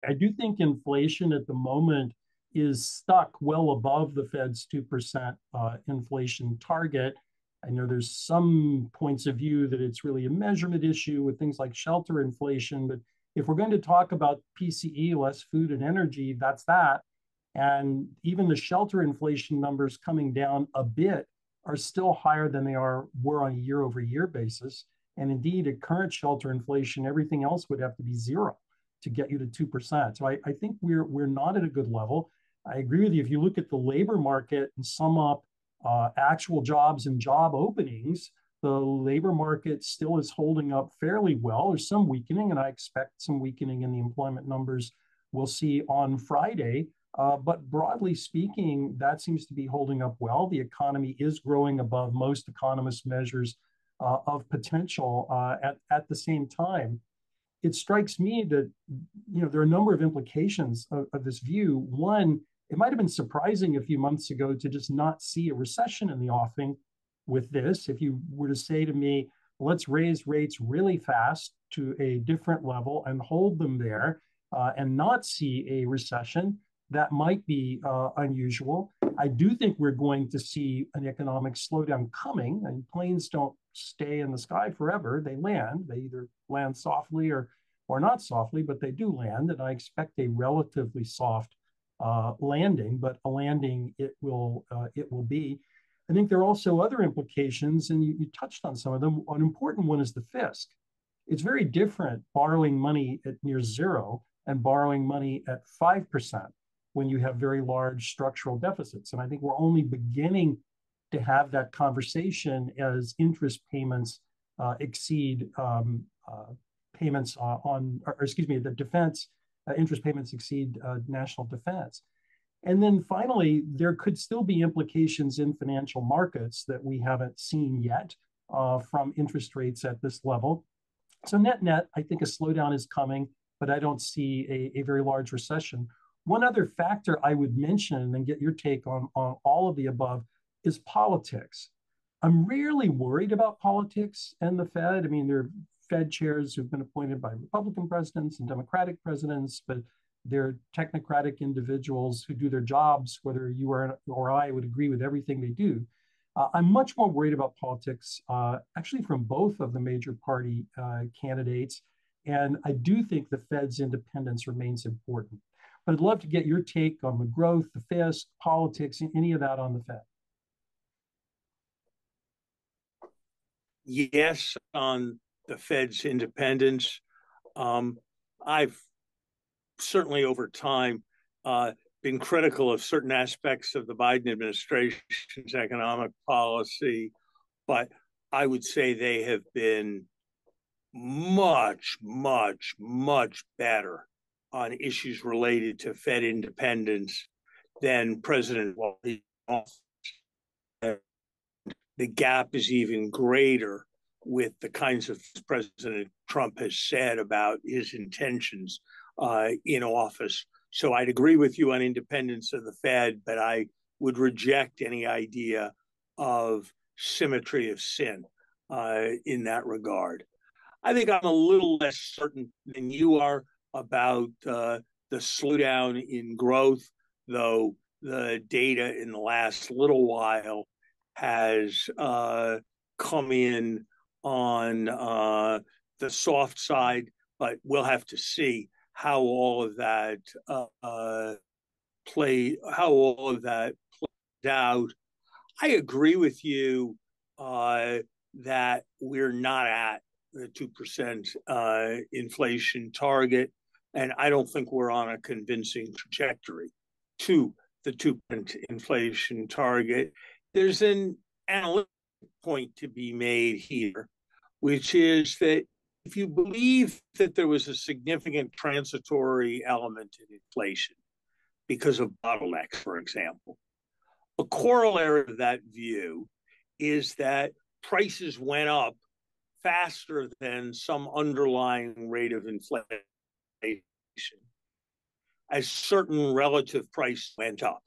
I do think inflation at the moment is stuck well above the Fed's 2% inflation target. I know there's some points of view that it's really a measurement issue with things like shelter inflation, but if we're going to talk about PCE, less food and energy, that's that. And even the shelter inflation numbers coming down a bit are still higher than were on a year over year basis. And indeed, at current shelter inflation, everything else would have to be zero to get you to 2%. So I think we're not at a good level. I agree with you. If you look at the labor market and sum up actual jobs and job openings, the labor market still is holding up fairly well. There's some weakening, and I expect some weakening in the employment numbers we'll see on Friday. But broadly speaking, that seems to be holding up well. The economy is growing above most economists' measures of potential. At the same time, it strikes me that there are a number of implications of this view. One, it might have been surprising a few months ago to just not see a recession in the offing with this. If you were to say to me, let's raise rates really fast to a different level and hold them there and not see a recession, that might be unusual. I do think we're going to see an economic slowdown coming, and planes don't stay in the sky forever. They land. They either land softly or not softly, but they do land. And I expect a relatively soft landing, but a landing it will be. I think there are also other implications, and you touched on some of them. An important one is the fisc. It's very different borrowing money at near zero and borrowing money at 5% when you have very large structural deficits. And I think we're only beginning to have that conversation as interest payments exceed payments the defense interest payments exceed national defense. And then finally, there could still be implications in financial markets that we haven't seen yet from interest rates at this level. So net, I think a slowdown is coming, but I don't see a very large recession. One other factor I would mention and get your take on all of the above is politics. I'm rarely worried about politics and the Fed. I mean, there are Fed chairs who've been appointed by Republican presidents and Democratic presidents, but they're technocratic individuals who do their jobs, whether you or I would agree with everything they do. I'm much more worried about politics, actually from both of the major party candidates. And I do think the Fed's independence remains important. But I'd love to get your take on the growth, the fisc, politics, any of that on the Fed. Yes, on the Fed's independence. I've certainly over time been critical of certain aspects of the Biden administration's economic policy, but I would say they have been much, much, much better on issues related to Fed independence than President Walton. The gap is even greater with the kinds of President Trump has said about his intentions in office. So I'd agree with you on independence of the Fed, but I would reject any idea of symmetry of sin in that regard. I think I'm a little less certain than you are about the slowdown in growth, though the data in the last little while has come in on the soft side, but we'll have to see how all of that plays out. I agree with you that we're not at the 2% inflation target, and I don't think we're on a convincing trajectory to the 2% inflation target. There's an analytic point to be made here, which is that if you believe that there was a significant transitory element in inflation because of bottlenecks, for example, a corollary of that view is that prices went up faster than some underlying rate of inflation as certain relative price went up.